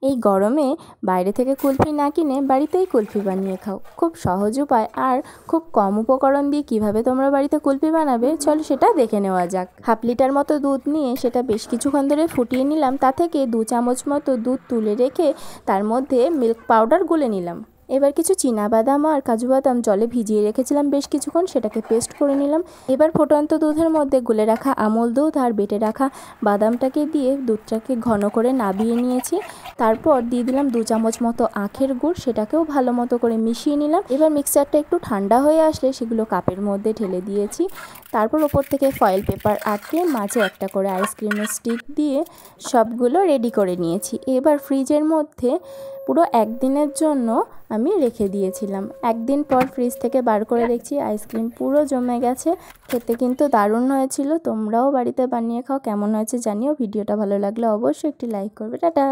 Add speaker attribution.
Speaker 1: এই গরমে বাইরে থেকে কুলফি না কিনে বাড়িতেই কুলফি বানিয়ে খাও। খুব সহজ উপায় আর খুব কম উপকরণ দিয়ে কিভাবে তোমরা বাড়িতে কুলফি বানাবে চলো সেটা দেখে নেওয়া যাক। হাফ লিটার মতো দুধ নিয়ে সেটা বেশ কিছুক্ষণ ধরে ফুটিয়ে নিলাম। তা থেকে 2 চামচ মতো দুধ তুলে রেখে তার মধ্যে মিল্ক পাউডার গুলে নিলাম। এবার কিছু চীনাবাদাম আর কাজু বাদাম জলে ভিজিয়ে রেখেছিলাম বেশ কিছুক্ষণ, সেটাকে পেস্ট করে নিলাম। এবার ফুটন্ত দুধের মধ্যে গুলে রাখা আমুল দুধ আর বেটে রাখা বাদামটাকে দিয়ে দুধটাকে ঘন করে নাবিয়ে নিয়েছি। তারপর দিয়ে দিলাম 2 চামচ মতো আখের গুড়, সেটাকেও ভালো মতো করে মিশিয়ে নিলাম। এবার মিক্সারটা একটু ঠান্ডা হয়ে আসলে সেগুলো কাপের মধ্যে ঢেলে দিয়েছি। তারপর ওপর থেকে ফয়েল পেপার আটকে মাঝে একটা করে আইসক্রিমের স্টিক দিয়ে সবগুলো রেডি করে নিয়েছি। এবার ফ্রিজের মধ্যে পুরো একদিনের জন্য আমি রেখে দিয়েছিলাম। একদিন পর ফ্রিজ থেকে বার করে দেখছি আইসক্রিম পুরো জমে গেছে। খেতে কিন্তু দারুণ হয়েছিল। তোমরাও বাড়িতে বানিয়ে খাও, কেমন হয়েছে জানিও। ভিডিওটা ভালো লাগলে অবশ্যই একটি লাইক করবে। টাটা।